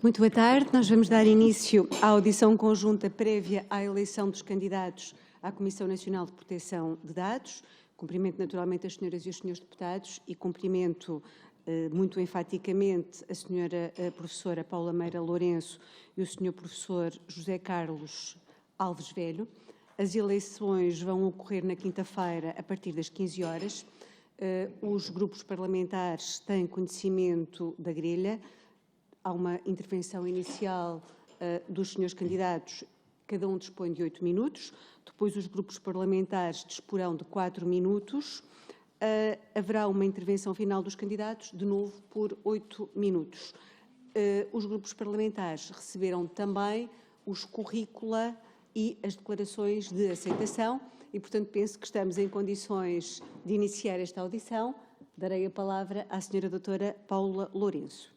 Muito boa tarde. Nós vamos dar início à audição conjunta prévia à eleição dos candidatos à Comissão Nacional de Proteção de Dados. Cumprimento naturalmente as senhoras e os senhores deputados e cumprimento muito enfaticamente a senhora professora Paula Meira Lourenço e o senhor professor José Carlos Alves Velho. As eleições vão ocorrer na quinta-feira a partir das 15 horas. Os grupos parlamentares têm conhecimento da grelha. Há uma intervenção inicial dos senhores candidatos, cada um dispõe de 8 minutos, depois os grupos parlamentares disporão de 4 minutos, haverá uma intervenção final dos candidatos, de novo por 8 minutos. Os grupos parlamentares receberam também os currícula e as declarações de aceitação e, portanto, penso que estamos em condições de iniciar esta audição. Darei a palavra à senhora doutora Paula Lourenço.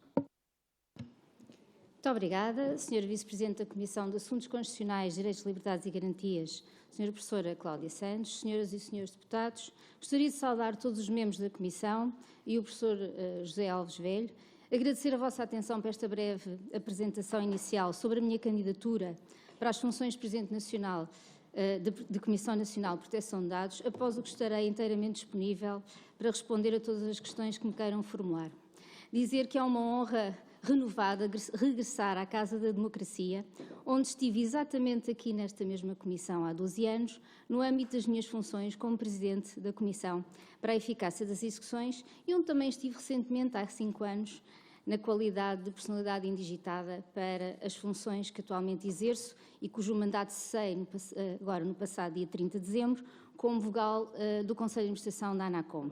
Muito obrigada, Sra. Vice-Presidente da Comissão de Assuntos Constitucionais, Direitos, Liberdades e Garantias, Sra. Professora Cláudia Santos, Senhoras e Senhores Deputados. Gostaria de saudar todos os membros da Comissão e o Professor José Alves Velho. Agradecer a vossa atenção para esta breve apresentação inicial sobre a minha candidatura para as funções de Presidente Nacional da Comissão Nacional de Proteção de Dados, após o que estarei inteiramente disponível para responder a todas as questões que me queiram formular. Dizer que é uma honra renovada regressar à Casa da Democracia, onde estive exatamente aqui nesta mesma Comissão há 12 anos, no âmbito das minhas funções como Presidente da Comissão para a Eficácia das Execuções e onde também estive recentemente, há 5 anos, na qualidade de personalidade indigitada para as funções que atualmente exerço e cujo mandato cessei agora no passado dia 30 de dezembro, como vogal do Conselho de Administração da ANACOM.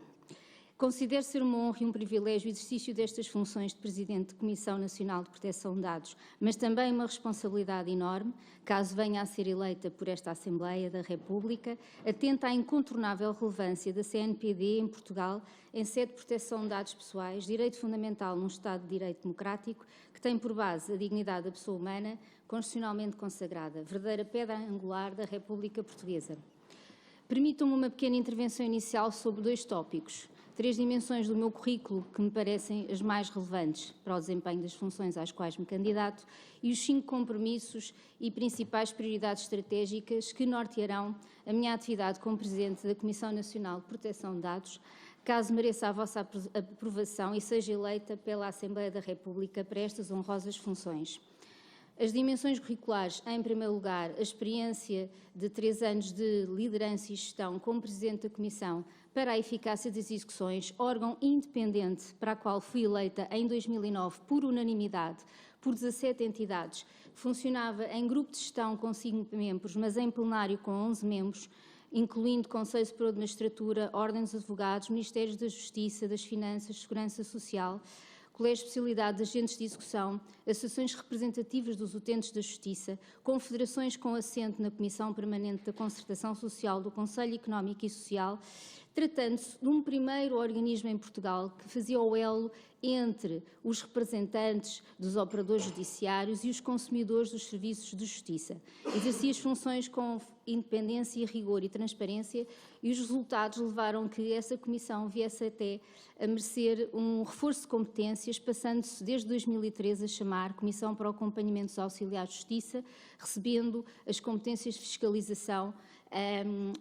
Considero ser uma honra e um privilégio o exercício destas funções de Presidente de Comissão Nacional de Proteção de Dados, mas também uma responsabilidade enorme, caso venha a ser eleita por esta Assembleia da República, atenta à incontornável relevância da CNPD em Portugal, em sede de proteção de dados pessoais, direito fundamental num Estado de Direito democrático, que tem por base a dignidade da pessoa humana, constitucionalmente consagrada, verdadeira pedra angular da República Portuguesa. Permitam-me uma pequena intervenção inicial sobre 2 tópicos. 3 dimensões do meu currículo que me parecem as mais relevantes para o desempenho das funções às quais me candidato e os 5 compromissos e principais prioridades estratégicas que nortearão a minha atividade como Presidente da Comissão Nacional de Proteção de Dados, caso mereça a vossa aprovação e seja eleita pela Assembleia da República para estas honrosas funções. As dimensões curriculares, em primeiro lugar, a experiência de 3 anos de liderança e gestão como Presidente da Comissão para a Eficácia das Execuções, órgão independente para a qual fui eleita em 2009 por unanimidade por 17 entidades, funcionava em grupo de gestão com 5 membros, mas em plenário com 11 membros, incluindo Conselho Superior de Magistratura, Ordem dos Advogados, Ministérios da Justiça, das Finanças, Segurança Social, Colégio de Especialidade de Agentes de Execução, associações representativas dos utentes da Justiça, confederações com assento na Comissão Permanente da Concertação Social do Conselho Económico e Social, tratando-se de um primeiro organismo em Portugal que fazia o elo entre os representantes dos operadores judiciários e os consumidores dos serviços de justiça. Exercia as funções com independência, rigor e transparência e os resultados levaram que essa comissão viesse até a merecer um reforço de competências, passando-se desde 2013 a chamar Comissão para o Acompanhamento dos Auxiliares de Justiça, recebendo as competências de fiscalização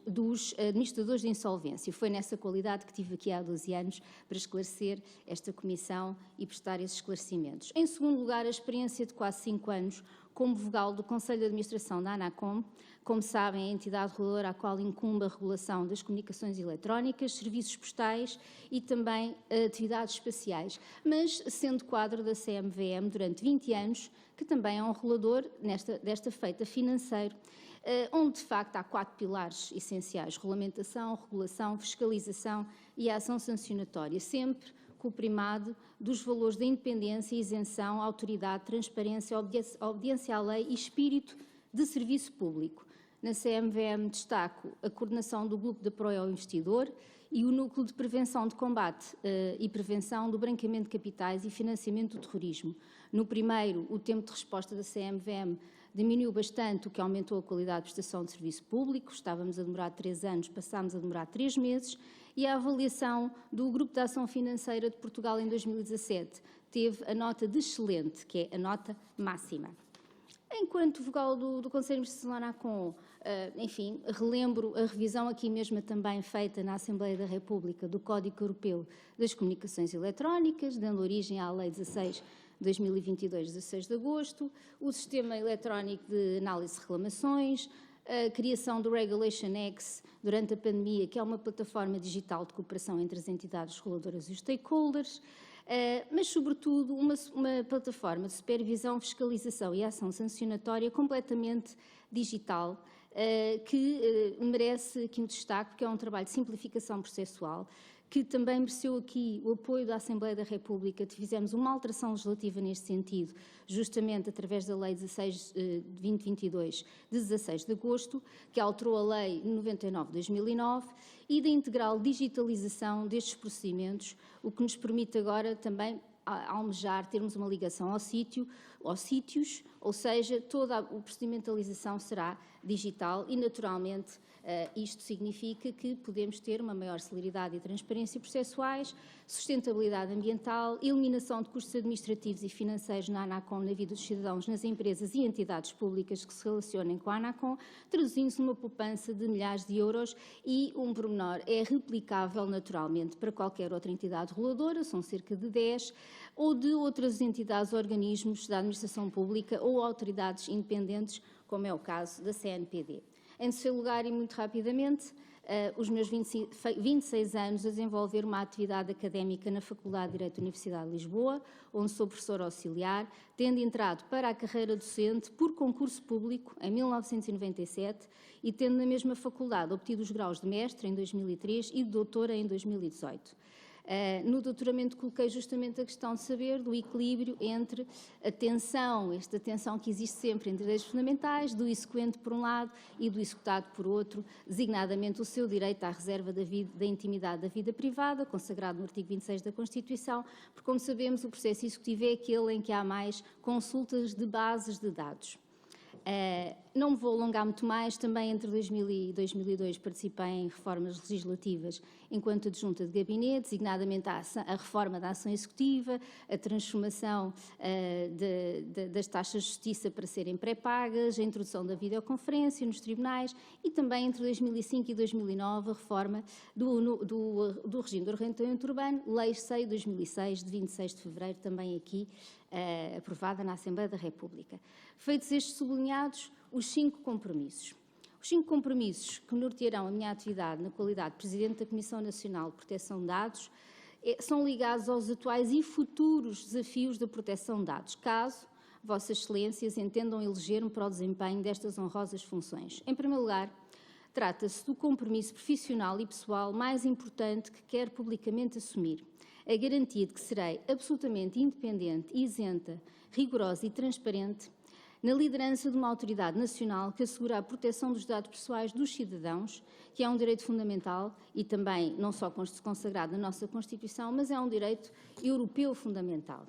dos administradores de insolvência. Foi nessa qualidade que estive aqui há 12 anos para esclarecer esta comissão e prestar esses esclarecimentos. Em segundo lugar, a experiência de quase 5 anos como vogal do Conselho de Administração da ANACOM, como sabem, é a entidade reguladora à qual incumbe a regulação das comunicações eletrónicas, serviços postais e também atividades espaciais, mas sendo quadro da CMVM durante 20 anos, que também é um regulador desta feita financeiro, onde de facto há 4 pilares essenciais: regulamentação, regulação, fiscalização e a ação sancionatória, sempre com o primado dos valores da independência, isenção, autoridade, transparência, obediência à lei e espírito de serviço público. Na CMVM destaco a coordenação do Grupo de Apoio ao Investidor e o Núcleo de Prevenção de Combate e Prevenção do Branqueamento de Capitais e Financiamento do Terrorismo. No primeiro, o tempo de resposta da CMVM diminuiu bastante, o que aumentou a qualidade de prestação de serviço público. Estávamos a demorar 3 anos, passámos a demorar 3 meses. E a avaliação do Grupo de Ação Financeira de Portugal em 2017 teve a nota de excelente, que é a nota máxima. Enquanto vogal do Conselho de Administração da ANACOM, enfim, relembro a revisão aqui mesmo também feita na Assembleia da República do Código Europeu das Comunicações Eletrónicas, dando origem à Lei 16/2022, 16 de agosto, o Sistema Eletrónico de Análise de Reclamações, a criação do Regulation X durante a pandemia, que é uma plataforma digital de cooperação entre as entidades reguladoras e os stakeholders, mas, sobretudo, uma plataforma de supervisão, fiscalização e ação sancionatória completamente digital, que merece aqui um destaque, porque é um trabalho de simplificação processual, que também mereceu aqui o apoio da Assembleia da República. Fizemos uma alteração legislativa neste sentido, justamente através da Lei 16/2022, de 16 de agosto, que alterou a Lei 99/2009, e da integral digitalização destes procedimentos, o que nos permite agora também almejar termos uma ligação aos sítios, ou seja, toda a procedimentalização será digital e, naturalmente, isto significa que podemos ter uma maior celeridade e transparência processuais, sustentabilidade ambiental, eliminação de custos administrativos e financeiros na ANACOM na vida dos cidadãos, nas empresas e entidades públicas que se relacionem com a ANACOM, traduzindo-se numa poupança de milhares de euros e, um pormenor, é replicável naturalmente para qualquer outra entidade reguladora, são cerca de 10, ou de outras entidades ou organismos da administração pública ou autoridades independentes, como é o caso da CNPD. Em terceiro lugar, e muito rapidamente, os meus 26 anos a desenvolver uma atividade académica na Faculdade de Direito da Universidade de Lisboa, onde sou professora auxiliar, tendo entrado para a carreira docente por concurso público em 1997 e tendo na mesma faculdade obtido os graus de mestre em 2003 e de doutora em 2018. No doutoramento coloquei justamente a questão de saber do equilíbrio entre esta tensão que existe sempre entre direitos fundamentais, do exequente por um lado e do executado por outro, designadamente o seu direito à reserva da intimidade da vida privada, consagrado no artigo 26 da Constituição, porque, como sabemos, o processo executivo é aquele em que há mais consultas de bases de dados. Não me vou alongar muito mais, também entre 2000 e 2002 participei em reformas legislativas enquanto adjunta de gabinete, designadamente a reforma da ação executiva, a transformação das taxas de justiça para serem pré-pagas, a introdução da videoconferência nos tribunais e também entre 2005 e 2009 a reforma do regime do arrendamento urbano, Lei 6/2006, de 26 de fevereiro, também aqui aprovada na Assembleia da República. Feitos estes sublinhados, os 5 compromissos. Os 5 compromissos que nortearão a minha atividade na qualidade de Presidente da Comissão Nacional de Proteção de Dados são ligados aos atuais e futuros desafios da proteção de dados, caso Vossas Excelências entendam eleger-me para o desempenho destas honrosas funções. Em primeiro lugar, trata-se do compromisso profissional e pessoal mais importante que quero publicamente assumir. A garantia de que serei absolutamente independente, isenta, rigorosa e transparente na liderança de uma autoridade nacional que assegura a proteção dos dados pessoais dos cidadãos, que é um direito fundamental e também não só consagrado na nossa Constituição, mas é um direito europeu fundamental.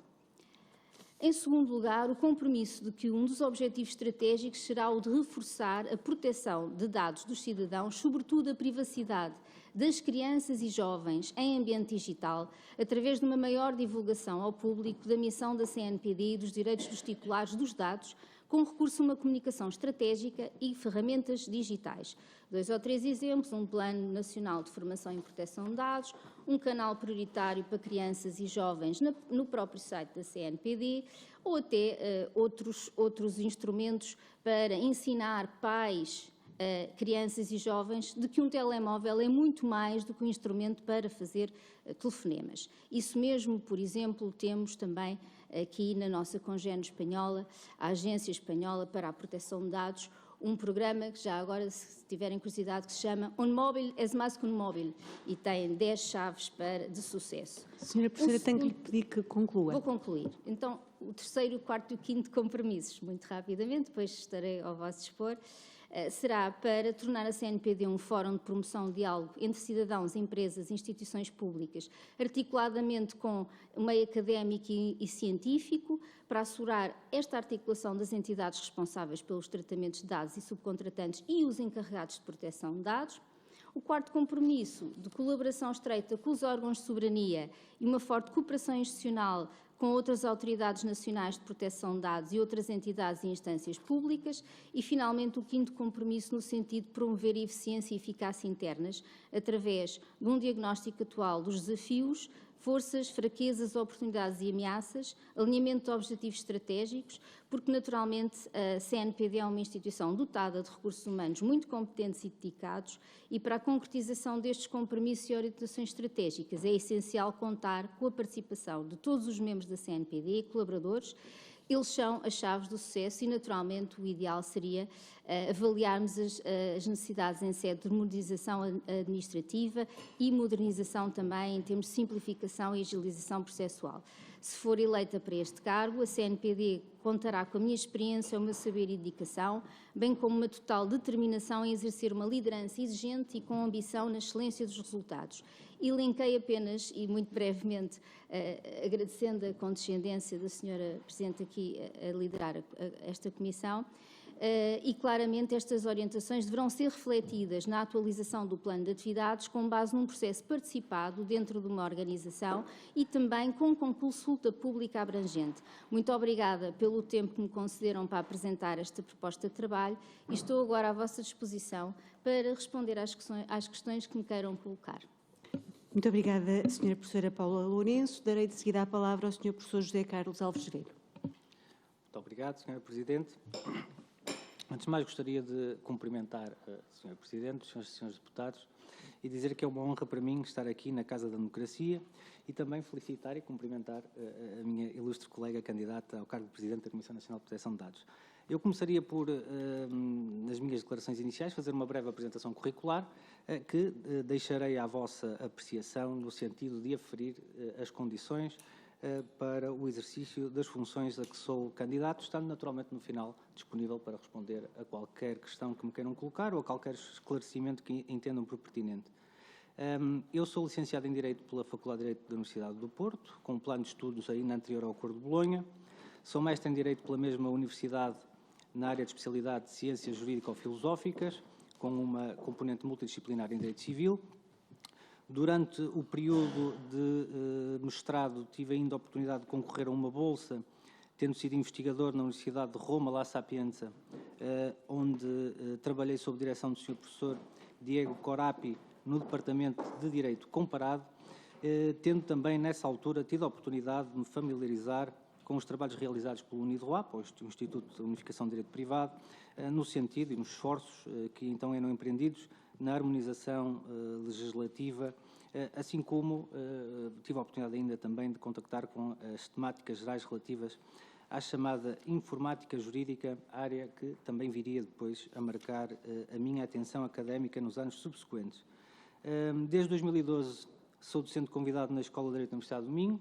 Em segundo lugar, o compromisso de que um dos objetivos estratégicos será o de reforçar a proteção de dados dos cidadãos, sobretudo a privacidade das crianças e jovens em ambiente digital, através de uma maior divulgação ao público da missão da CNPD e dos direitos dos titulares dos dados, com recurso a uma comunicação estratégica e ferramentas digitais. 2 ou 3 exemplos: um Plano Nacional de Formação e Proteção de Dados, um canal prioritário para crianças e jovens no próprio site da CNPD, ou até outros instrumentos para ensinar pais, crianças e jovens de que um telemóvel é muito mais do que um instrumento para fazer telefonemas. Isso mesmo, por exemplo, temos também aqui na nossa congénere espanhola, a Agência Espanhola para a Proteção de Dados, um programa que já agora, se tiverem curiosidade, que se chama Un móvil es más que un móvil e tem 10 chaves de sucesso. Senhora Professora, tenho que lhe pedir que conclua. Vou concluir. Então, o terceiro, o quarto e o quinto compromissos, muito rapidamente, depois estarei ao vosso dispor, será para tornar a CNPD um fórum de promoção de diálogo entre cidadãos, empresas e instituições públicas, articuladamente com o meio académico e científico, para assegurar esta articulação das entidades responsáveis pelos tratamentos de dados e subcontratantes e os encarregados de proteção de dados. O quarto compromisso, de colaboração estreita com os órgãos de soberania e uma forte cooperação institucional com outras autoridades nacionais de proteção de dados e outras entidades e instâncias públicas. E, finalmente, o quinto compromisso no sentido de promover a eficiência e eficácia internas através de um diagnóstico atual dos desafios, forças, fraquezas, oportunidades e ameaças, alinhamento de objetivos estratégicos, porque naturalmente a CNPD é uma instituição dotada de recursos humanos muito competentes e dedicados e para a concretização destes compromissos e orientações estratégicas é essencial contar com a participação de todos os membros da CNPD e colaboradores. Eles são as chaves do sucesso e, naturalmente, o ideal seria avaliarmos as necessidades em sede de modernização administrativa e modernização também em termos de simplificação e agilização processual. Se for eleita para este cargo, a CNPD contará com a minha experiência, o meu saber e dedicação, bem como uma total determinação em exercer uma liderança exigente e com ambição na excelência dos resultados. Elenquei apenas, e muito brevemente, agradecendo a condescendência da Sra. Presidente aqui a liderar esta comissão, e claramente estas orientações deverão ser refletidas na atualização do plano de atividades com base num processo participado dentro de uma organização e também com consulta pública abrangente. Muito obrigada pelo tempo que me concederam para apresentar esta proposta de trabalho e estou agora à vossa disposição para responder às questões que me queiram colocar. Muito obrigada, Sra. Professora Paula Lourenço. Darei de seguida a palavra ao Sr. Professor José Carlos Alves Velho. Muito obrigado, Sra. Presidente. Antes de mais, gostaria de cumprimentar a Sra. Presidente, os senhores deputados, e dizer que é uma honra para mim estar aqui na Casa da Democracia e também felicitar e cumprimentar a minha ilustre colega candidata ao cargo de Presidente da Comissão Nacional de Proteção de Dados. Eu começaria por, nas minhas declarações iniciais, fazer uma breve apresentação curricular que deixarei à vossa apreciação no sentido de aferir as condições para o exercício das funções a que sou candidato, estando naturalmente no final disponível para responder a qualquer questão que me queiram colocar ou a qualquer esclarecimento que entendam por pertinente. Eu sou licenciado em Direito pela Faculdade de Direito da Universidade do Porto, com um plano de estudos ainda anterior ao Acordo de Bolonha. Sou mestre em Direito pela mesma universidade na área de especialidade de Ciências Jurídico-Filosóficas, com uma componente multidisciplinar em Direito Civil. Durante o período de mestrado, tive ainda a oportunidade de concorrer a uma bolsa, tendo sido investigador na Universidade de Roma, La Sapienza, onde trabalhei sob direção do Sr. Professor Diego Corapi, no Departamento de Direito Comparado, tendo também, nessa altura, tido a oportunidade de me familiarizar com os trabalhos realizados pelo UNIDROAP, o Instituto de Unificação de Direito Privado, no sentido e nos esforços que então eram empreendidos na harmonização legislativa, assim como tive a oportunidade ainda também de contactar com as temáticas gerais relativas à chamada informática jurídica, área que também viria depois a marcar a minha atenção académica nos anos subsequentes. Desde 2012 sou docente convidado na Escola de Direito da Universidade do Minho,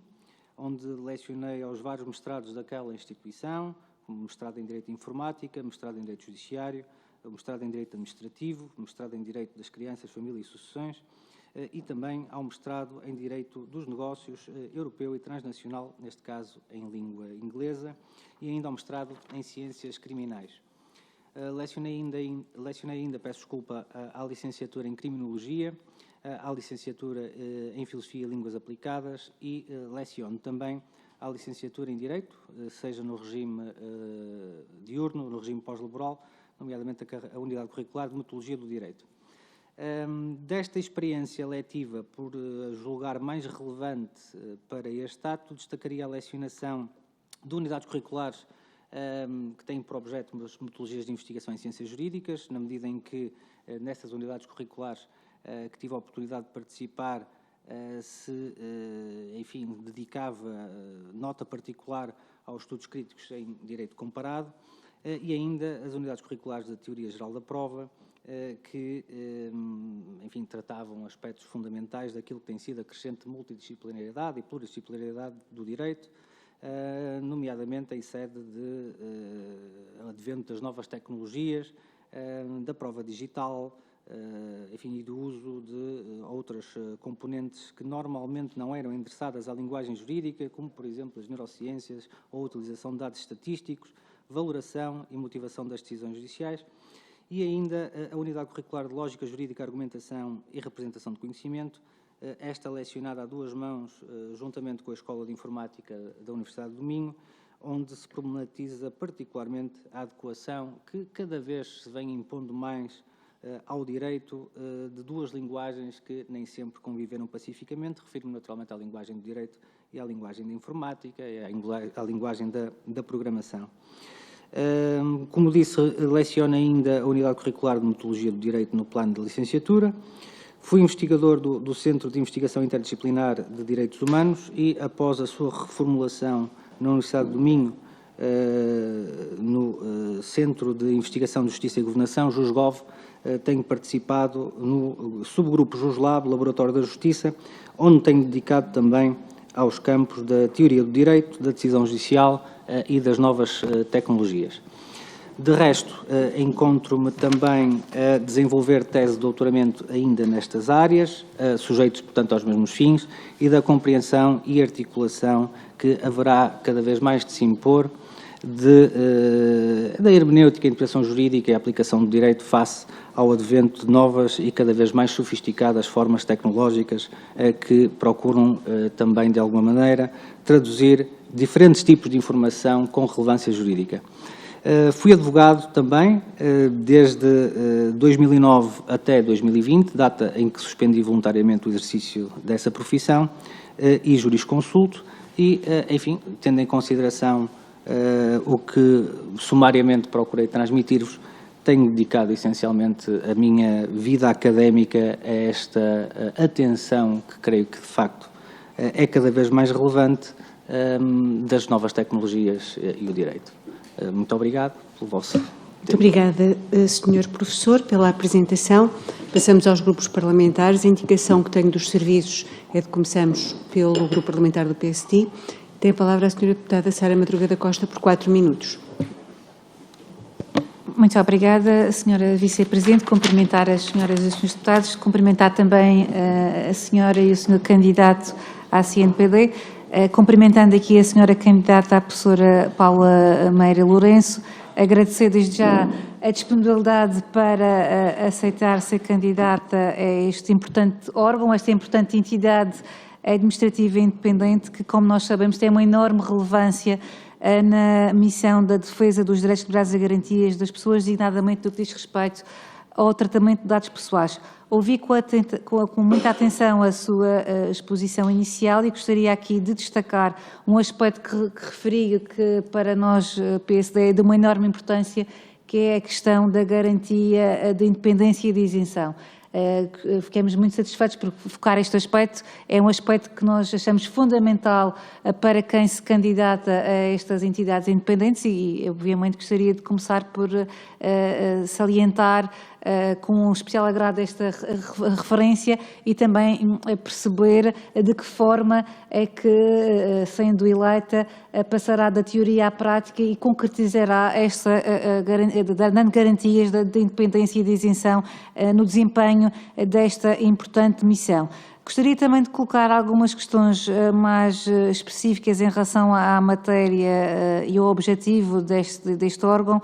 onde lecionei aos vários mestrados daquela instituição, como mestrado em Direito de Informática, mestrado em Direito Judiciário, mestrado em Direito Administrativo, mestrado em Direito das Crianças, Família e Sucessões, e também ao mestrado em Direito dos Negócios Europeu e Transnacional, neste caso em língua inglesa, e ainda ao mestrado em Ciências Criminais. Lecionei ainda, peço desculpa, à licenciatura em Criminologia, à licenciatura em Filosofia e Línguas Aplicadas e leciono também à licenciatura em Direito, seja no regime diurno, no regime pós-laboral, nomeadamente a unidade curricular de Metodologia do Direito. Desta experiência letiva, por julgar mais relevante para este ato, destacaria a lecionação de unidades curriculares que têm por objeto as metodologias de investigação em ciências jurídicas, na medida em que nessas unidades curriculares que tive a oportunidade de participar, enfim, dedicava nota particular aos estudos críticos em Direito Comparado, e ainda as unidades curriculares da Teoria Geral da Prova, que, enfim, tratavam aspectos fundamentais daquilo que tem sido a crescente multidisciplinariedade e pluridisciplinariedade do direito, nomeadamente em sede de advento das novas tecnologias, da prova digital, enfim, e do uso de outras componentes que normalmente não eram endereçadas à linguagem jurídica, como, por exemplo, as neurociências ou a utilização de dados estatísticos, valoração e motivação das decisões judiciais. e ainda a Unidade Curricular de Lógica Jurídica, Argumentação e Representação de Conhecimento, esta lecionada a duas mãos, juntamente com a Escola de Informática da Universidade do Minho, onde se problematiza particularmente a adequação que cada vez se vem impondo mais ao direito de duas linguagens que nem sempre conviveram pacificamente. Refiro-me naturalmente à linguagem do direito e à linguagem da informática e à linguagem da programação. Como disse, leciono ainda a Unidade Curricular de Metodologia do Direito no plano de licenciatura. Fui investigador do Centro de Investigação Interdisciplinar de Direitos Humanos e, após a sua reformulação na Universidade do Minho, no Centro de Investigação de Justiça e Governação, JUSGOV, tenho participado no subgrupo JUSLAB, Laboratório da Justiça, onde tenho dedicado também aos campos da teoria do direito, da decisão judicial e das novas tecnologias. De resto, encontro-me também a desenvolver tese de doutoramento ainda nestas áreas, sujeitos, portanto, aos mesmos fins, e da compreensão e articulação que haverá cada vez mais de se impor da hermenêutica, interpretação jurídica e aplicação do direito face ao advento de novas e cada vez mais sofisticadas formas tecnológicas que procuram também, de alguma maneira, traduzir diferentes tipos de informação com relevância jurídica. Fui advogado também desde 2009 até 2020, data em que suspendi voluntariamente o exercício dessa profissão, e jurisconsulto, e, enfim, tendo em consideração o que sumariamente procurei transmitir-vos, tenho dedicado essencialmente a minha vida académica a esta atenção que creio que, de facto, é cada vez mais relevante das novas tecnologias e o direito. Muito obrigado pelo vosso tempo. Muito obrigada, Sr. Professor, pela apresentação. Passamos aos grupos parlamentares. A indicação que tenho dos serviços é de começamos pelo Grupo Parlamentar do PSD. Tem a palavra a Sra. Deputada Sara Madruga da Costa por 4 minutos. Muito obrigada, Sra. Vice-Presidente. Cumprimentar as senhoras e os senhores deputados, cumprimentar também a senhora e o senhor candidato à CNPD, cumprimentando aqui a senhora candidata, a professora Paula Meira Lourenço, agradecer desde já a disponibilidade para aceitar ser candidata a este importante órgão, esta importante entidade administrativa independente que, como nós sabemos, tem uma enorme relevância na missão da defesa dos direitos, liberdades e garantias das pessoas, designadamente do que diz respeito ao tratamento de dados pessoais. Ouvi com muita atenção a sua exposição inicial e gostaria aqui de destacar um aspecto que referi que para nós, PSD, é de uma enorme importância, que é a questão da garantia de independência e de isenção. Ficamos muito satisfeitos por focar este aspecto. É um aspecto que nós achamos fundamental para quem se candidata a estas entidades independentes e, obviamente, gostaria de começar por salientar com um especial agrado esta referência e também perceber de que forma é que, sendo eleita, passará da teoria à prática e concretizará dando garantias de independência e de isenção no desempenho desta importante missão. Gostaria também de colocar algumas questões mais específicas em relação à matéria e ao objetivo deste órgão,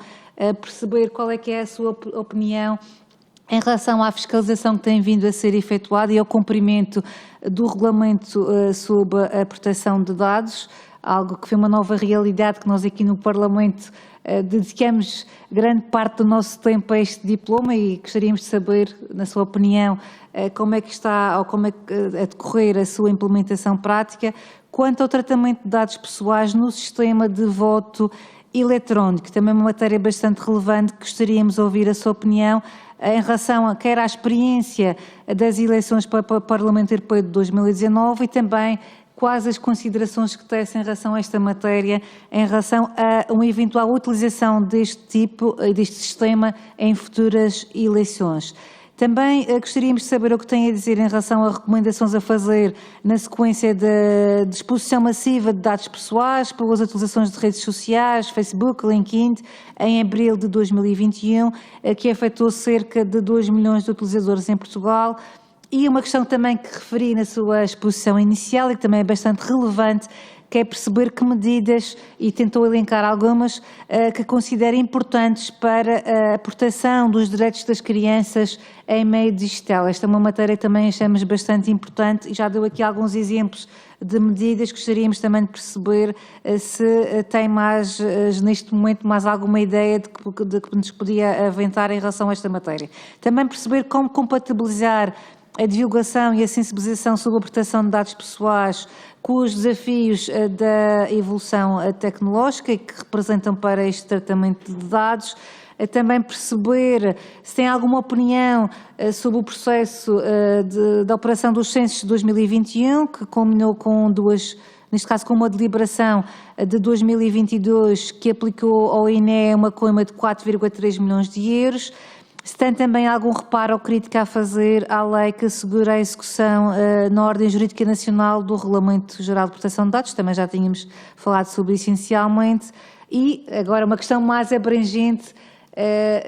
perceber qual é que é a sua opinião em relação à fiscalização que tem vindo a ser efetuada e ao cumprimento do regulamento sobre a proteção de dados, algo que foi uma nova realidade que nós aqui no Parlamento dedicamos grande parte do nosso tempo a este diploma e gostaríamos de saber, na sua opinião, como é que está ou como é que a decorrer a sua implementação prática quanto ao tratamento de dados pessoais no sistema de voto eletrónico, também uma matéria bastante relevante que gostaríamos de ouvir a sua opinião em relação a quer à experiência das eleições para o Parlamento Europeu de 2019 e também quais as considerações que tecem em relação a esta matéria, em relação a uma eventual utilização deste tipo, deste sistema em futuras eleições. Também gostaríamos de saber o que tem a dizer em relação a recomendações a fazer na sequência da exposição massiva de dados pessoais pelas utilizações de redes sociais, Facebook, LinkedIn, em abril de 2021, que afetou cerca de 2 milhões de utilizadores em Portugal. E uma questão também que referi na sua exposição inicial e que também é bastante relevante, quer perceber que medidas, e tentou elencar algumas, que considera importantes para a proteção dos direitos das crianças em meio digital. Esta é uma matéria que também achamos bastante importante e já deu aqui alguns exemplos de medidas. Gostaríamos também de perceber se tem mais, neste momento, mais alguma ideia de que nos podia aventar em relação a esta matéria. Também perceber como compatibilizar a divulgação e a sensibilização sobre a proteção de dados pessoais com os desafios da evolução tecnológica e que representam para este tratamento de dados. Também perceber se tem alguma opinião sobre o processo da operação dos censos de 2021, que culminou com neste caso com uma deliberação de 2022 que aplicou ao INE uma coima de 4,3 milhões de euros. Se tem também algum reparo ou crítica a fazer à lei que assegura a execução na ordem jurídica nacional do Regulamento Geral de Proteção de Dados, também já tínhamos falado sobre isso inicialmente. E agora uma questão mais abrangente,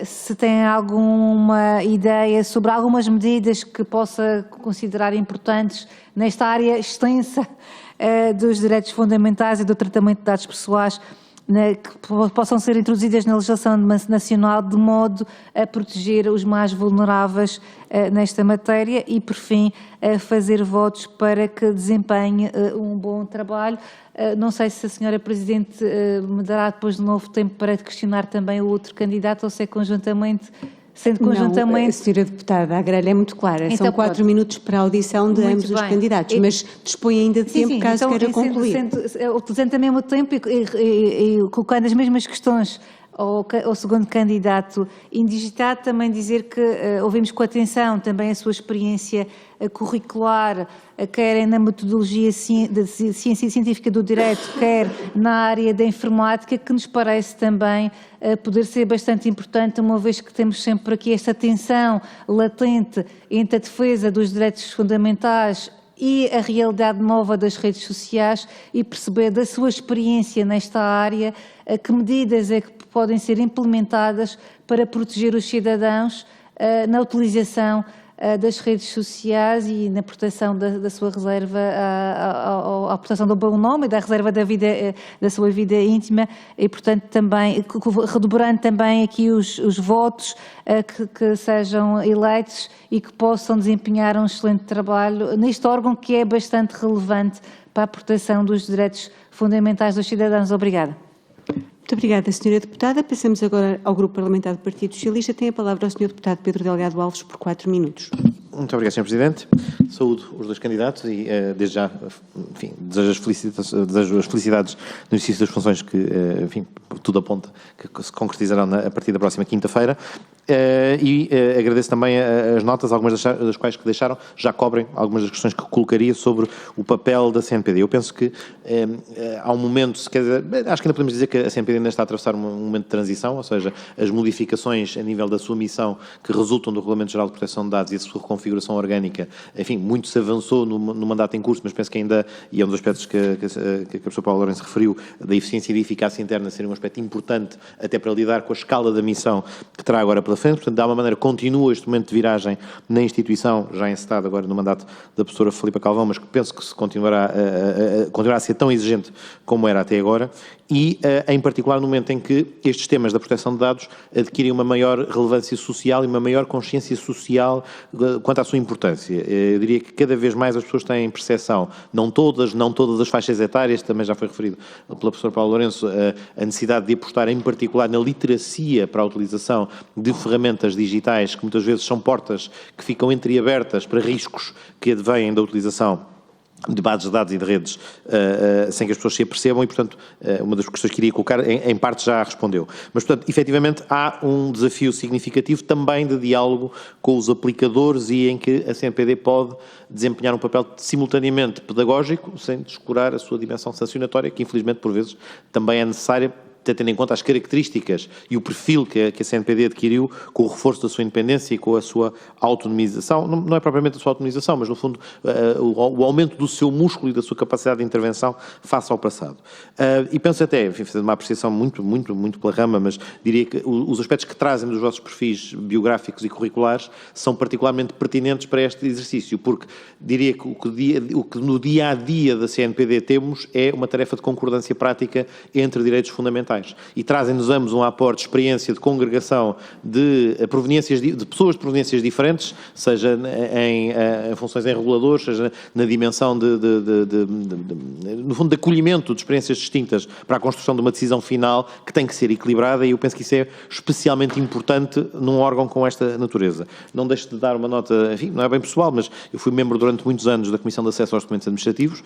se tem alguma ideia sobre algumas medidas que possa considerar importantes nesta área extensa dos direitos fundamentais e do tratamento de dados pessoais, que possam ser introduzidas na legislação nacional de modo a proteger os mais vulneráveis nesta matéria e, por fim, fazer votos para que desempenhe um bom trabalho. Não sei se a senhora Presidente me dará depois de novo tempo para questionar também o outro candidato ou se é conjuntamente, sendo conjuntamente... Não, a senhora Deputada, a grelha é muito clara. Então, são 4 minutos para a audição de ambos os candidatos, mas dispõe ainda de tempo caso queira concluir. Utilizando também o tempo e colocando as mesmas questões ao segundo candidato indigitado, também dizer que ouvimos com atenção também a sua experiência curricular, quer na metodologia da ciência científica do direito, quer na área da informática, que nos parece também poder ser bastante importante, uma vez que temos sempre aqui esta tensão latente entre a defesa dos direitos fundamentais e a realidade nova das redes sociais, e perceber da sua experiência nesta área que medidas é que podem ser implementadas para proteger os cidadãos na utilização das redes sociais e na proteção da sua reserva, à proteção do bom nome e da reserva da sua vida íntima, e portanto também, redobrando também aqui os votos que sejam eleitos e que possam desempenhar um excelente trabalho neste órgão que é bastante relevante para a proteção dos direitos fundamentais dos cidadãos. Obrigada. Muito obrigada, Sra. Deputada. Passamos agora ao Grupo Parlamentar do Partido Socialista. Tem a palavra o Sr. Deputado Pedro Delgado Alves por 4 minutos. Muito obrigado, Sr. Presidente. Saúdo os dois candidatos e, desde já, enfim, desejo as felicidades no exercício das funções que, enfim, tudo aponta que se concretizarão a partir da próxima quinta-feira. Agradeço também as notas, algumas das quais que deixaram, já cobrem algumas das questões que colocaria sobre o papel da CNPD. Eu penso que há um momento, acho que ainda podemos dizer que a CNPD ainda está a atravessar um momento de transição, ou seja, as modificações a nível da sua missão que resultam do Regulamento Geral de Proteção de Dados e a sua reconfiguração orgânica, enfim, muito se avançou no mandato em curso, mas penso que ainda, e é um dos aspectos que a professora Paula Lourenço referiu, da eficiência e da eficácia interna ser um aspecto importante até para lidar com a escala da missão que terá agora pela frente. Portanto, de alguma maneira, continua este momento de viragem na instituição, já encetado agora no mandato da professora Filipa Calvão, mas que penso que se continuará a ser tão exigente como era até agora, e em particular no momento em que estes temas da proteção de dados adquirem uma maior relevância social e uma maior consciência social quanto à sua importância. Eu diria que cada vez mais as pessoas têm percepção, não todas as faixas etárias, também já foi referido pela professora Paula Lourenço, a necessidade de apostar em particular na literacia para a utilização de ferramentas digitais, que muitas vezes são portas que ficam entreabertas para riscos que advêm da utilização de bases de dados e de redes sem que as pessoas se apercebam, e, portanto, uma das questões que iria colocar, em parte já respondeu. Mas, portanto, efetivamente, há um desafio significativo também de diálogo com os aplicadores e em que a CNPD pode desempenhar um papel simultaneamente pedagógico, sem descurar a sua dimensão sancionatória, que, infelizmente, por vezes, também é necessária tendo em conta as características e o perfil que a CNPD adquiriu com o reforço da sua independência e com a sua autonomização. Não é propriamente a sua autonomização, mas, no fundo, o aumento do seu músculo e da sua capacidade de intervenção face ao passado. E penso até, enfim, fazendo uma apreciação muito pela rama, mas diria que os aspectos que trazem dos vossos perfis biográficos e curriculares são particularmente pertinentes para este exercício, porque diria que o que no dia-a-dia da CNPD temos é uma tarefa de concordância prática entre direitos fundamentais. E trazem-nos ambos um aporte de experiência de congregação de pessoas de proveniências diferentes, seja em funções em reguladores, seja na dimensão no fundo, de acolhimento de experiências distintas para a construção de uma decisão final que tem que ser equilibrada, e eu penso que isso é especialmente importante num órgão com esta natureza. Não deixo de dar uma nota, enfim, não é bem pessoal, mas eu fui membro durante muitos anos da Comissão de Acesso aos Documentos Administrativos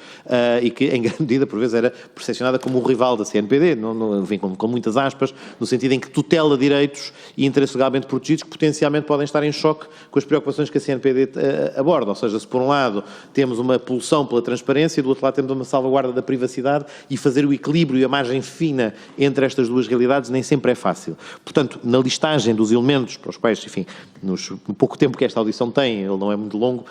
e que, em grande medida, por vezes, era percepcionada como o rival da CNPD, enfim, com muitas aspas, no sentido em que tutela direitos e interesses legalmente protegidos que potencialmente podem estar em choque com as preocupações que a CNPD aborda. Ou seja, se por um lado temos uma pulsão pela transparência, do outro lado temos uma salvaguarda da privacidade, e fazer o equilíbrio e a margem fina entre estas duas realidades nem sempre é fácil. Portanto, na listagem dos elementos para os quais, enfim, no pouco tempo que esta audição tem, ele não é muito longo,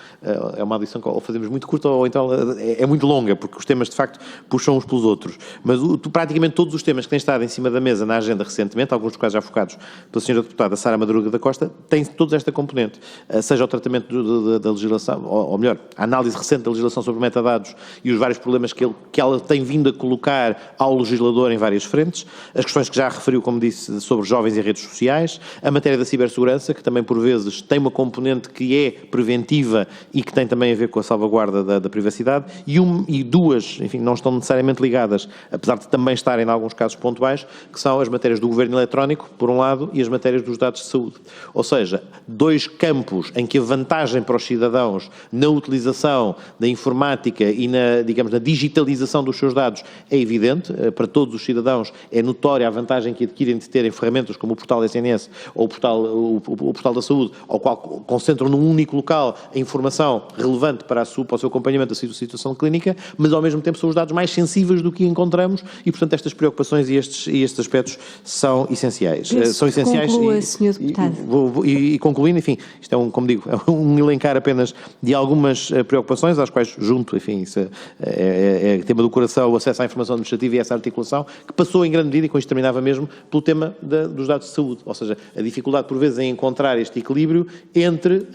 é uma audição que ou fazemos muito curta ou então é muito longa, porque os temas de facto puxam uns pelos outros. Mas praticamente todos os temas que têm estado em cima da mesa na agenda recentemente, alguns dos quais já focados pela senhora deputada Sara Madruga da Costa, têm todos esta componente, seja o tratamento da legislação, ou melhor, a análise recente da legislação sobre metadados e os vários problemas que ela tem vindo a colocar ao legislador em várias frentes, as questões que já referiu, como disse, sobre jovens e redes sociais, a matéria da cibersegurança, que também por vezes tem uma componente que é preventiva e que tem também a ver com a salvaguarda da privacidade, e duas, enfim, não estão necessariamente ligadas, apesar de também estarem em alguns casos pontuais, que são as matérias do governo eletrónico, por um lado, e as matérias dos dados de saúde. Ou seja, dois campos em que a vantagem para os cidadãos na utilização da informática e na digitalização dos seus dados é evidente. Para todos os cidadãos é notória a vantagem que adquirem de terem ferramentas como o portal SNS ou o portal da saúde, ao qual concentram num único local a informação relevante para o seu acompanhamento da situação clínica, mas ao mesmo tempo são os dados mais sensíveis do que encontramos e, portanto, estas preocupações e estes aspectos são essenciais. São essenciais. Conclua, Sr. Deputado. E concluindo, enfim, isto é como digo, é um elencar apenas de algumas preocupações, às quais junto, enfim, isso é tema do coração, o acesso à informação administrativa e essa articulação, que passou em grande medida, e com isto terminava mesmo, pelo tema dos dados de saúde. Ou seja, a dificuldade por vezes em encontrar este equilíbrio entre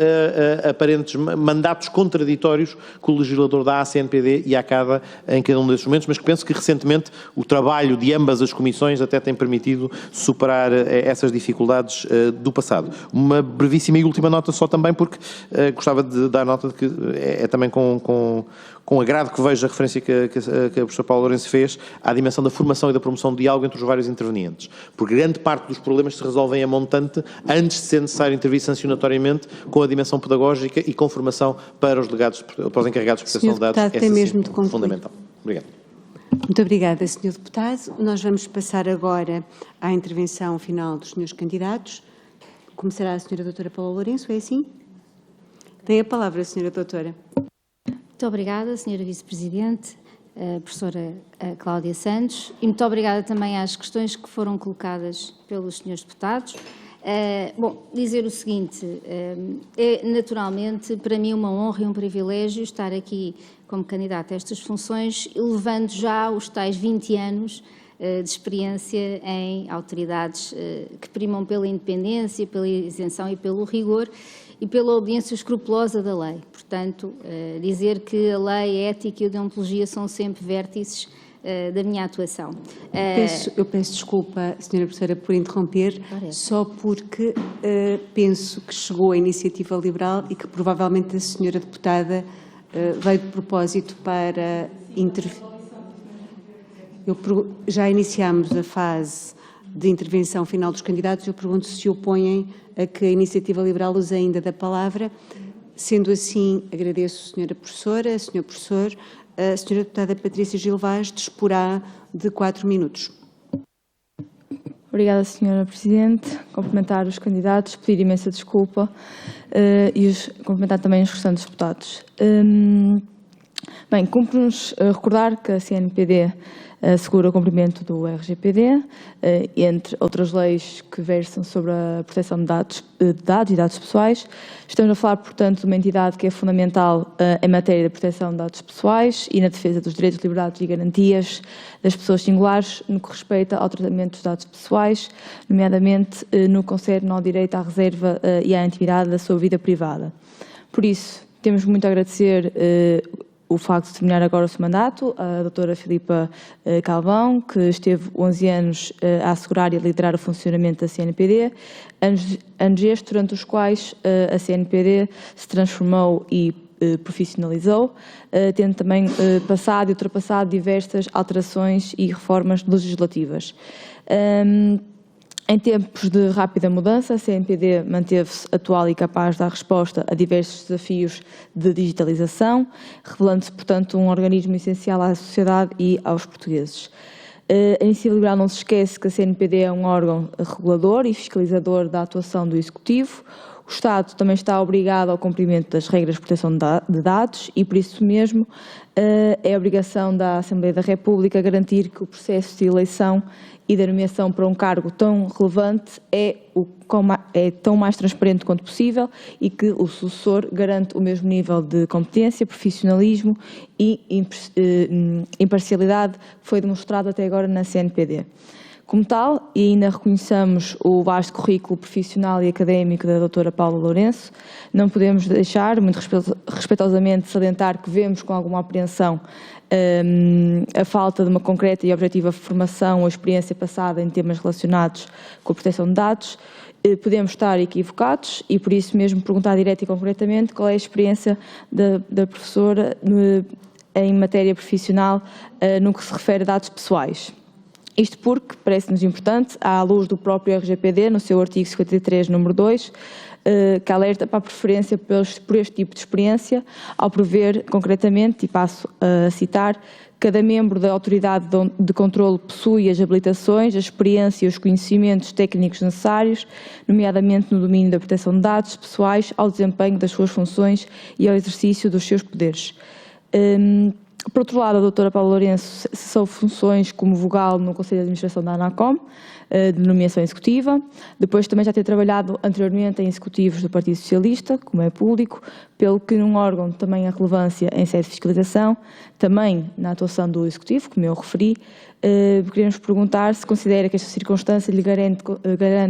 aparentes mandatos contraditórios que o legislador dá à CNPD e à CADA em cada um desses momentos, mas que penso que recentemente o trabalho de ambas as comissões até tem permitido superar essas dificuldades do passado. Uma brevíssima e última nota só também, porque gostava de dar nota de que é também com agrado que vejo a referência que a professora Paula Lourenço fez à dimensão da formação e da promoção de diálogo entre os vários intervenientes, porque grande parte dos problemas se resolvem a montante antes de ser necessário intervir sancionatoriamente com a dimensão pedagógica e com formação para os delegados, para os encarregados de proteção de dados. Deputado, tem mesmo de concluir. Fundamental. Obrigado. Muito obrigada, Sr. Deputado. Nós vamos passar agora à intervenção final dos senhores candidatos. Começará a Sra. Doutora Paula Lourenço, é assim? Tem a palavra, Sra. Doutora. Muito obrigada, Sra. Vice-Presidente, professora Cláudia Santos, e muito obrigada também às questões que foram colocadas pelos senhores deputados. Bom, dizer o seguinte, é naturalmente para mim uma honra e um privilégio estar aqui como candidata a estas funções, levando já os tais 20 anos de experiência em autoridades que primam pela independência, pela isenção e pelo rigor e pela obediência escrupulosa da lei. Portanto, dizer que a lei, a ética e a deontologia são sempre vértices da minha atuação. Eu peço desculpa, Sra. Professora, por interromper, só porque penso que chegou a iniciativa liberal e que provavelmente a Sra. Deputada veio de propósito para intervir. Já iniciámos a fase de intervenção final dos candidatos. Eu pergunto se opõem a que a iniciativa liberal use ainda da palavra. Sendo assim, agradeço, Sra. Professora, Sr. Professor. A Sra. Deputada Patrícia Gil Vaz disporá de 4 minutos. Obrigada, Sra. Presidente. Cumprimentar os candidatos, pedir imensa desculpa e cumprimentar também os restantes deputados. Bem, cumpre-nos recordar que a CNPD assegura o cumprimento do RGPD, entre outras leis que versam sobre a proteção de dados e dados pessoais. Estamos a falar, portanto, de uma entidade que é fundamental em matéria de proteção de dados pessoais e na defesa dos direitos, liberdades e garantias das pessoas singulares no que respeita ao tratamento dos dados pessoais, nomeadamente no que concerne ao direito à reserva e à intimidade da sua vida privada. Por isso, temos muito a agradecer o facto de terminar agora o seu mandato, a doutora Filipa Calvão, que esteve 11 anos a assegurar e a liderar o funcionamento da CNPD, anos estes durante os quais a CNPD se transformou e profissionalizou, tendo também passado e ultrapassado diversas alterações e reformas legislativas. Em tempos de rápida mudança, a CNPD manteve-se atual e capaz de dar resposta a diversos desafios de digitalização, revelando-se, portanto, um organismo essencial à sociedade e aos portugueses. A Iniciativa Liberal não se esquece que a CNPD é um órgão regulador e fiscalizador da atuação do Executivo. O Estado também está obrigado ao cumprimento das regras de proteção de dados e, por isso mesmo, é obrigação da Assembleia da República garantir que o processo de eleição e da nomeação para um cargo tão relevante é tão mais transparente quanto possível e que o sucessor garante o mesmo nível de competência, profissionalismo e imparcialidade que foi demonstrado até agora na CNPD. Como tal, e ainda reconheçamos o vasto currículo profissional e académico da doutora Paula Lourenço, não podemos deixar, muito respeitosamente, salientar que vemos com alguma apreensão a falta de uma concreta e objetiva formação ou experiência passada em temas relacionados com a proteção de dados. Podemos estar equivocados e, por isso mesmo, perguntar direta e concretamente qual é a experiência da professora em matéria profissional no que se refere a dados pessoais. Isto porque parece-nos importante, à luz do próprio RGPD, no seu artigo 53, número 2, que alerta para a preferência por este tipo de experiência, ao prever concretamente, e passo a citar, cada membro da autoridade de controlo possui as habilitações, a experiência e os conhecimentos técnicos necessários, nomeadamente no domínio da proteção de dados pessoais, ao desempenho das suas funções e ao exercício dos seus poderes. Por outro lado, a doutora Paula Lourenço cessou funções como vogal no Conselho de Administração da ANACOM, de nomeação executiva, depois também já ter trabalhado anteriormente em executivos do Partido Socialista, como é público, pelo que num órgão também a relevância em sede de fiscalização, também na atuação do executivo, como eu referi, queremos perguntar se considera que esta circunstância lhe garante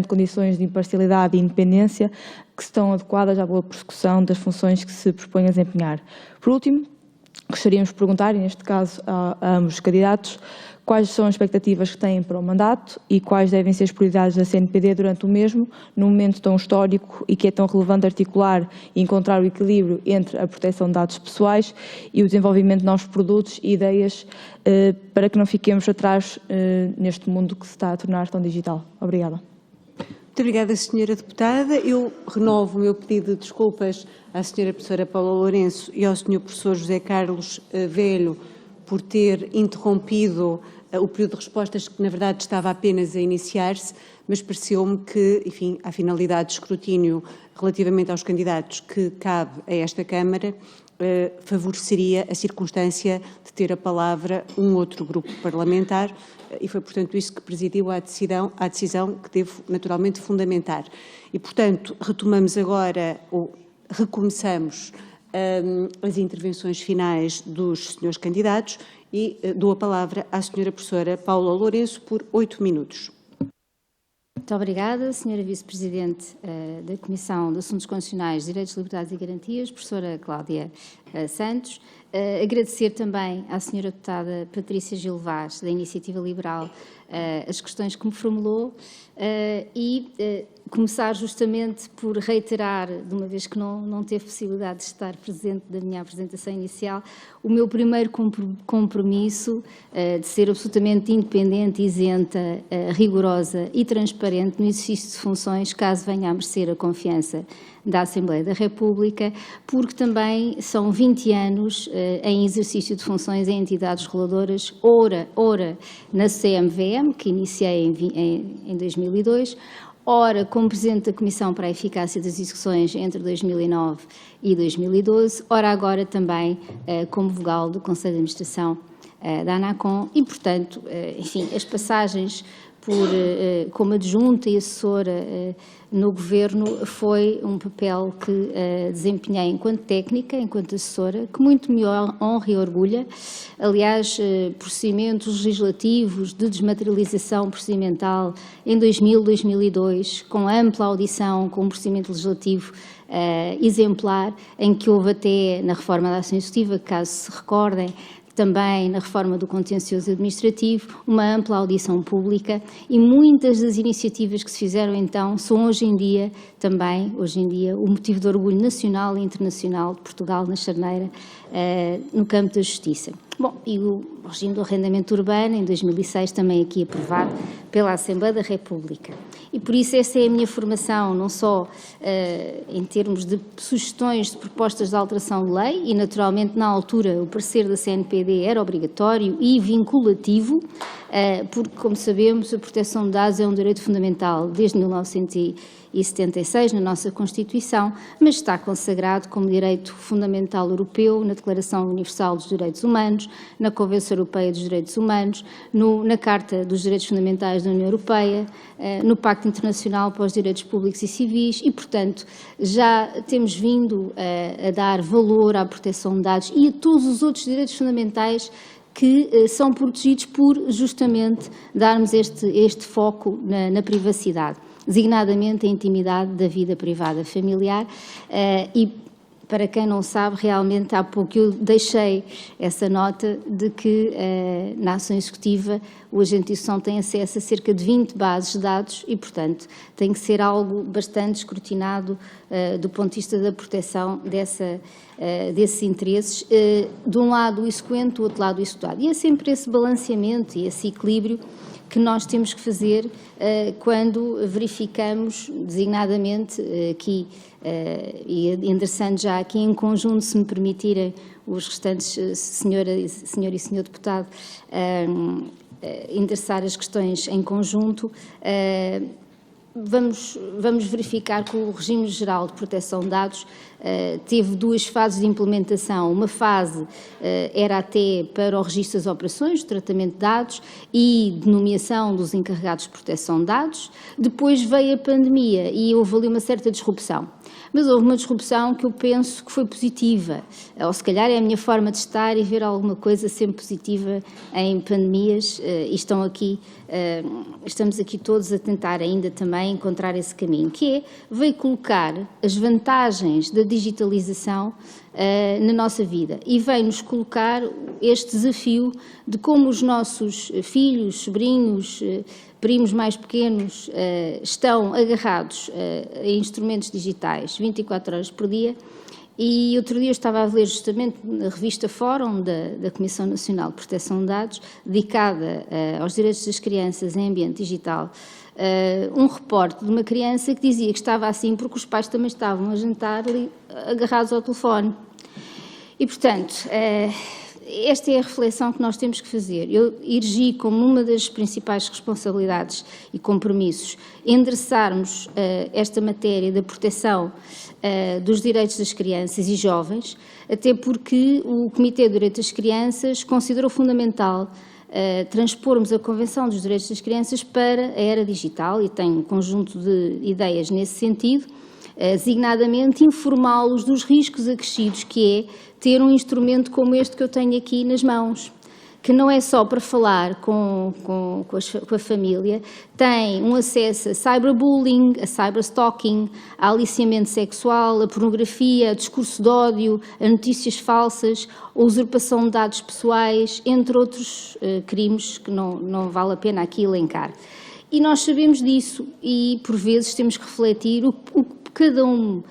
condições de imparcialidade e independência que estão adequadas à boa prossecução das funções que se propõe a desempenhar. Por último, gostaríamos de perguntar, e neste caso a ambos os candidatos, quais são as expectativas que têm para o mandato e quais devem ser as prioridades da CNPD durante o mesmo, num momento tão histórico e que é tão relevante articular e encontrar o equilíbrio entre a proteção de dados pessoais e o desenvolvimento de novos produtos e ideias para que não fiquemos atrás neste mundo que se está a tornar tão digital. Obrigada. Muito obrigada, Sra. Deputada. Eu renovo o meu pedido de desculpas à Sra. Professora Paula Lourenço e ao Sr. Professor José Carlos Velho por ter interrompido o período de respostas que, na verdade, estava apenas a iniciar-se, mas pareceu-me que, enfim, à finalidade de escrutínio relativamente aos candidatos que cabe a esta Câmara, favoreceria a circunstância de ter a palavra um outro grupo parlamentar e foi, portanto, isso que presidiu à decisão que devo naturalmente fundamentar. E, portanto, retomamos agora, ou recomeçamos as intervenções finais dos senhores candidatos e dou a palavra à senhora professora Paula Lourenço por 8 minutos. Muito obrigada, senhora Vice-Presidente da Comissão de Assuntos Constitucionais, Direitos, Liberdades e Garantias, professora Cláudia Santos. Agradecer também à senhora deputada Patrícia Gil Vaz, da Iniciativa Liberal, as questões que me formulou e começar justamente por reiterar, de uma vez que não teve possibilidade de estar presente da minha apresentação inicial, o meu primeiro compromisso de ser absolutamente independente, isenta, rigorosa e transparente no exercício de funções, caso venha a merecer a confiança da Assembleia da República, porque também são 20 anos em exercício de funções em entidades reguladoras, ora na CMVM, que iniciei em 2002, ora como Presidente da Comissão para a Eficácia das Execuções entre 2009 e 2012, ora agora também como vogal do Conselho de Administração da ANACOM e, portanto, enfim, as passagens como adjunta e assessora no Governo foi um papel que desempenhei enquanto técnica, enquanto assessora, que muito me honra e orgulha. Aliás, procedimentos legislativos de desmaterialização procedimental em 2000, 2002, com ampla audição, com um procedimento legislativo exemplar, em que houve até na reforma da ação executiva, caso se recordem, também na reforma do contencioso administrativo, uma ampla audição pública e muitas das iniciativas que se fizeram então são hoje em dia, o motivo de orgulho nacional e internacional de Portugal na charneira no campo da justiça. Bom, e o regime do arrendamento urbano, em 2006, também aqui aprovado pela Assembleia da República. E por isso essa é a minha formação, não só em termos de sugestões de propostas de alteração de lei, e naturalmente na altura o parecer da CNPD era obrigatório e vinculativo, porque, como sabemos, a proteção de dados é um direito fundamental desde 1976 na nossa Constituição, mas está consagrado como direito fundamental europeu na Declaração Universal dos Direitos Humanos, na Convenção Europeia dos Direitos Humanos, na Carta dos Direitos Fundamentais da União Europeia, no Pacto Internacional para os Direitos Públicos e Civis e, portanto, já temos vindo a dar valor à proteção de dados e a todos os outros direitos fundamentais que são protegidos por justamente darmos este foco na privacidade, designadamente a intimidade da vida privada familiar e, para quem não sabe, realmente há pouco eu deixei essa nota de que na ação executiva o agente de execução tem acesso a cerca de 20 bases de dados e, portanto, tem que ser algo bastante escrutinado do ponto de vista da proteção desses interesses. De um lado o exequente, do outro lado o executado. E é sempre esse balanceamento e esse equilíbrio que nós temos que fazer quando verificamos designadamente aqui, e endereçando já aqui em conjunto, se me permitirem os restantes, senhor e senhor deputado, endereçar as questões em conjunto, vamos verificar que o regime geral de proteção de dados teve duas fases de implementação. Uma fase era até para o registro das operações, o tratamento de dados e de nomeação dos encarregados de proteção de dados. Depois veio a pandemia e houve ali uma certa disrupção. Mas houve uma disrupção que eu penso que foi positiva, ou se calhar é a minha forma de estar e ver alguma coisa sempre positiva em pandemias, e estamos aqui todos a tentar ainda também encontrar esse caminho, que veio colocar as vantagens da digitalização na nossa vida e veio-nos colocar este desafio de como os nossos filhos, sobrinhos, primos mais pequenos estão agarrados a instrumentos digitais 24 horas por dia. E outro dia eu estava a ler justamente na revista Fórum da Comissão Nacional de Proteção de Dados, dedicada aos direitos das crianças em ambiente digital, um reporte de uma criança que dizia que estava assim porque os pais também estavam a jantar ali agarrados ao telefone. E, portanto, esta é a reflexão que nós temos que fazer. Eu erigi como uma das principais responsabilidades e compromissos endereçarmos esta matéria da proteção dos direitos das crianças e jovens, até porque o Comitê de Direitos das Crianças considerou fundamental transpormos a Convenção dos Direitos das Crianças para a era digital e tem um conjunto de ideias nesse sentido, designadamente informá-los dos riscos acrescidos que é ter um instrumento como este que eu tenho aqui nas mãos, que não é só para falar com a família, tem um acesso a cyberbullying, a cyberstalking, a aliciamento sexual, a pornografia, a discurso de ódio, a notícias falsas, a usurpação de dados pessoais, entre outros crimes que não vale a pena aqui elencar. E nós sabemos disso e, por vezes, temos que refletir o que cada um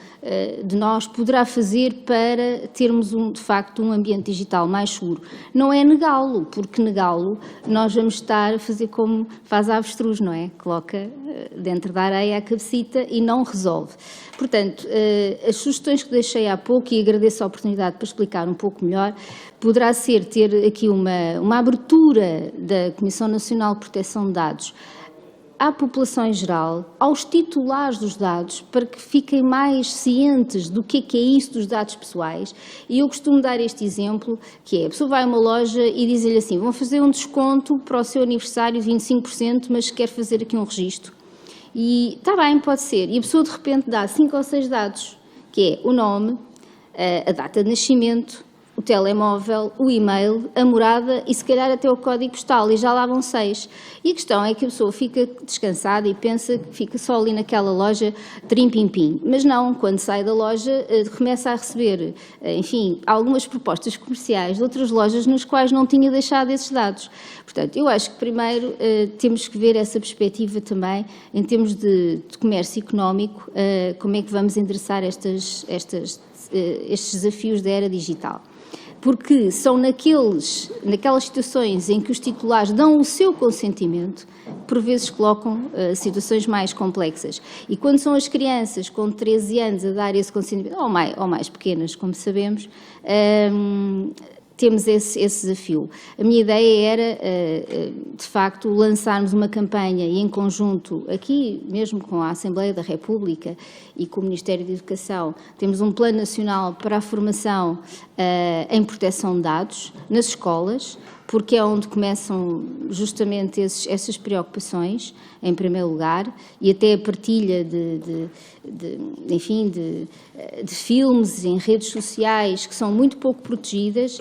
de nós poderá fazer para termos, de facto, um ambiente digital mais seguro. Não é negá-lo, porque negá-lo nós vamos estar a fazer como faz a avestruz, não é? Coloca dentro da areia a cabecita e não resolve. Portanto, as sugestões que deixei há pouco, e agradeço a oportunidade para explicar um pouco melhor, poderá ser ter aqui uma abertura da Comissão Nacional de Proteção de Dados à população em geral, aos titulares dos dados, para que fiquem mais cientes do que é isso dos dados pessoais. E eu costumo dar este exemplo, que é, a pessoa vai a uma loja e diz-lhe assim, vão fazer um desconto para o seu aniversário de 25%, mas quer fazer aqui um registro. E está bem, pode ser. E a pessoa de repente dá 5 ou 6 dados, que é o nome, a data de nascimento, o telemóvel, o e-mail, a morada e se calhar até o código postal, e já lá vão 6. E a questão é que a pessoa fica descansada e pensa que fica só ali naquela loja trim-pim-pim. Mas não, quando sai da loja começa a receber, enfim, algumas propostas comerciais de outras lojas nas quais não tinha deixado esses dados. Portanto, eu acho que primeiro temos que ver essa perspectiva também em termos de comércio económico, como é que vamos endereçar estes desafios da era digital. Porque são naquelas situações em que os titulares dão o seu consentimento, por vezes colocam situações mais complexas. E quando são as crianças com 13 anos a dar esse consentimento, ou mais pequenas, como sabemos, temos esse desafio. A minha ideia era, de facto, lançarmos uma campanha e em conjunto, aqui mesmo com a Assembleia da República e com o Ministério da Educação, temos um plano nacional para a formação em proteção de dados nas escolas, porque é onde começam justamente essas preocupações, em primeiro lugar, e até a partilha de filmes em redes sociais que são muito pouco protegidas,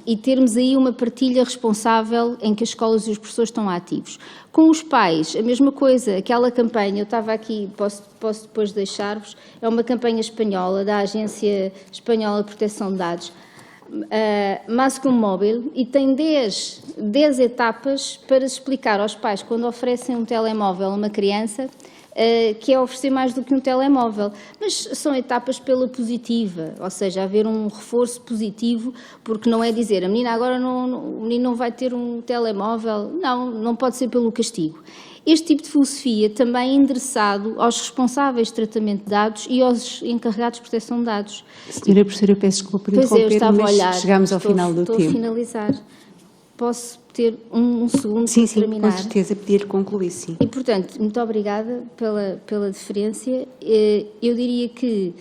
e termos aí uma partilha responsável em que as escolas e os professores estão ativos. Com os pais, a mesma coisa, aquela campanha, eu estava aqui, posso depois deixar-vos, é uma campanha espanhola, da Agência Espanhola de Proteção de Dados, Más que um móvel, e tem 10 etapas para explicar aos pais, quando oferecem um telemóvel a uma criança, que é oferecer mais do que um telemóvel. Mas são etapas pela positiva, ou seja, haver um reforço positivo, porque não é dizer, a menina agora o menino não vai ter um telemóvel, não pode ser pelo castigo. Este tipo de filosofia também é endereçado aos responsáveis de tratamento de dados e aos encarregados de proteção de dados. Senhora professora, eu peço desculpa por interromper, mas chegamos ao final do tempo. Estou a finalizar. Posso ter um segundo sim, para terminar? Sim, com certeza, pedir concluir, sim. E, portanto, muito obrigada pela deferência. Eu diria que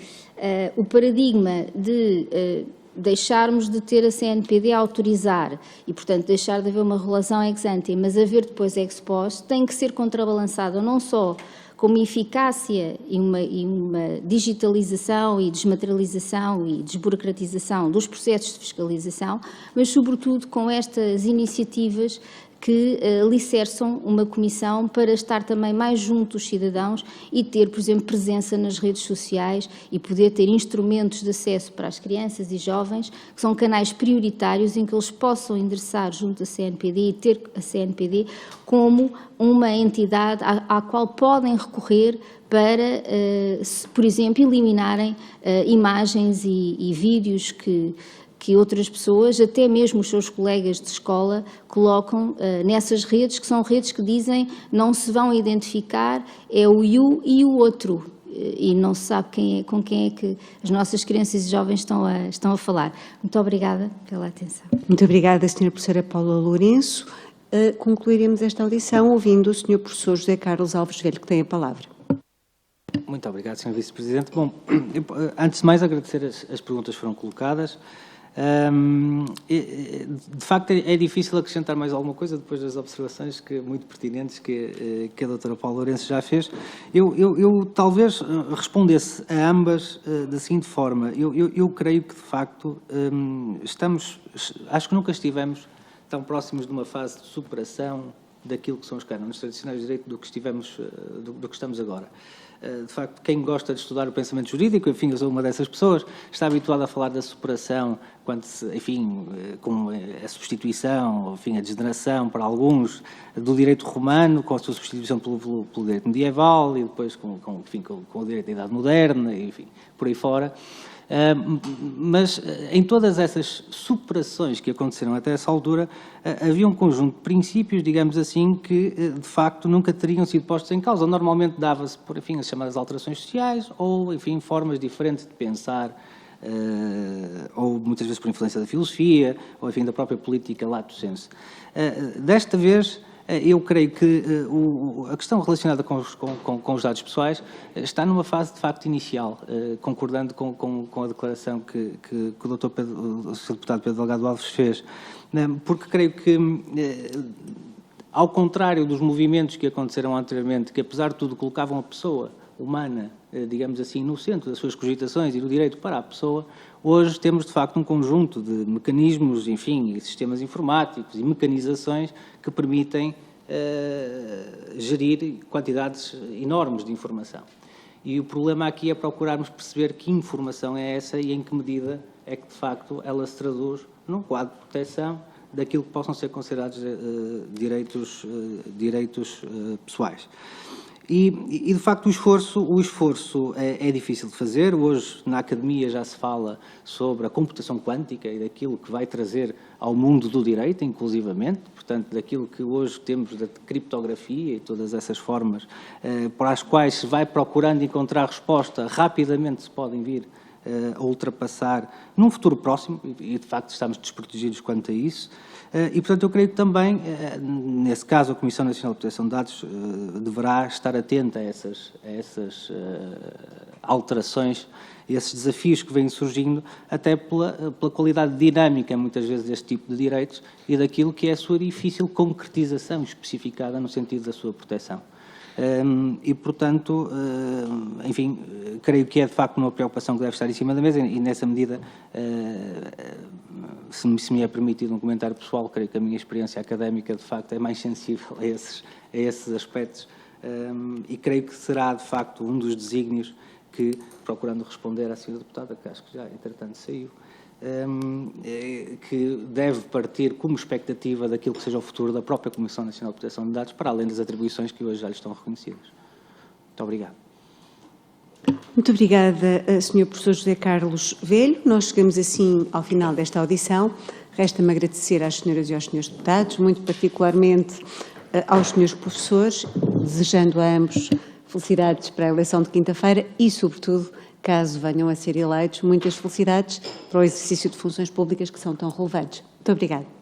o paradigma de deixarmos de ter a CNPD a autorizar e, portanto, deixar de haver uma regulação ex ante, mas haver depois ex post, tem que ser contrabalançado não só com uma eficácia e uma digitalização e desmaterialização e desburocratização dos processos de fiscalização, mas, sobretudo, com estas iniciativas que alicerçam uma comissão para estar também mais junto dos cidadãos e ter, por exemplo, presença nas redes sociais e poder ter instrumentos de acesso para as crianças e jovens, que são canais prioritários em que eles possam endereçar junto da CNPD e ter a CNPD como uma entidade à qual podem recorrer para, por exemplo, eliminarem imagens e vídeos que outras pessoas, até mesmo os seus colegas de escola, colocam nessas redes, que são redes que dizem não se vão identificar, é o you e o outro. E não se sabe com quem é que as nossas crianças e jovens estão a falar. Muito obrigada pela atenção. Muito obrigada, Sra. Professora Paula Lourenço. Concluiremos esta audição ouvindo o Sr. Professor José Carlos Alves Velho, que tem a palavra. Muito obrigado, Sr. Vice-Presidente. Bom, antes de mais agradecer as perguntas que foram colocadas. De facto, é difícil acrescentar mais alguma coisa depois das observações muito pertinentes que a doutora Paula Lourenço já fez. Eu talvez respondesse a ambas da seguinte forma. Eu creio que, de facto, acho que nunca estivemos tão próximos de uma fase de superação daquilo que são os cânones tradicionais de direito do que estamos agora. De facto, quem gosta de estudar o pensamento jurídico, enfim, eu sou uma dessas pessoas, está habituado a falar da superação, com a substituição, enfim, a degeneração para alguns do direito romano, com a sua substituição pelo direito medieval e depois com o direito da Idade Moderna, enfim, por aí fora. Mas em todas essas superações que aconteceram até essa altura, havia um conjunto de princípios, digamos assim, que de facto nunca teriam sido postos em causa. Normalmente dava-se por, enfim, as chamadas alterações sociais ou, enfim, formas diferentes de pensar, ou muitas vezes por influência da filosofia, ou, enfim, da própria política lato sensu. Desta vez, eu creio que a questão relacionada com os dados pessoais está numa fase, de facto, inicial, concordando com a declaração que o Sr. Deputado Pedro Delgado Alves fez, porque creio que, ao contrário dos movimentos que aconteceram anteriormente, que apesar de tudo colocavam a pessoa humana, digamos assim, no centro das suas cogitações e do direito para a pessoa, hoje temos, de facto, um conjunto de mecanismos, enfim, sistemas informáticos e mecanizações que permitem gerir quantidades enormes de informação. E o problema aqui é procurarmos perceber que informação é essa e em que medida é que, de facto, ela se traduz num quadro de proteção daquilo que possam ser considerados direitos pessoais. E, de facto, o esforço é difícil de fazer. Hoje, na academia, já se fala sobre a computação quântica e daquilo que vai trazer ao mundo do direito, inclusivamente, portanto, daquilo que hoje temos da criptografia e todas essas formas para as quais se vai procurando encontrar resposta, rapidamente se podem vir a ultrapassar num futuro próximo, e de facto estamos desprotegidos quanto a isso. E, portanto, eu creio que também, nesse caso, a Comissão Nacional de Proteção de Dados deverá estar atenta a essas alterações, a esses desafios que vêm surgindo, até pela qualidade dinâmica, muitas vezes, deste tipo de direitos e daquilo que é a sua difícil concretização especificada no sentido da sua proteção. E, portanto, enfim, creio que é de facto uma preocupação que deve estar em cima da mesa e, nessa medida, se me é permitido um comentário pessoal, creio que a minha experiência académica, de facto, é mais sensível a esses aspectos e creio que será, de facto, um dos desígnios que, procurando responder à senhora deputada, que acho que já, entretanto, saiu, que deve partir como expectativa daquilo que seja o futuro da própria Comissão Nacional de Proteção de Dados, para além das atribuições que hoje já lhe estão reconhecidas. Muito obrigado. Muito obrigada, Sr. Professor José Carlos Velho. Nós chegamos assim ao final desta audição. Resta-me agradecer às senhoras e aos senhores deputados, muito particularmente aos senhores professores, desejando a ambos felicidades para a eleição de quinta-feira e, sobretudo, caso venham a ser eleitos, muitas felicidades para o exercício de funções públicas que são tão relevantes. Muito obrigada.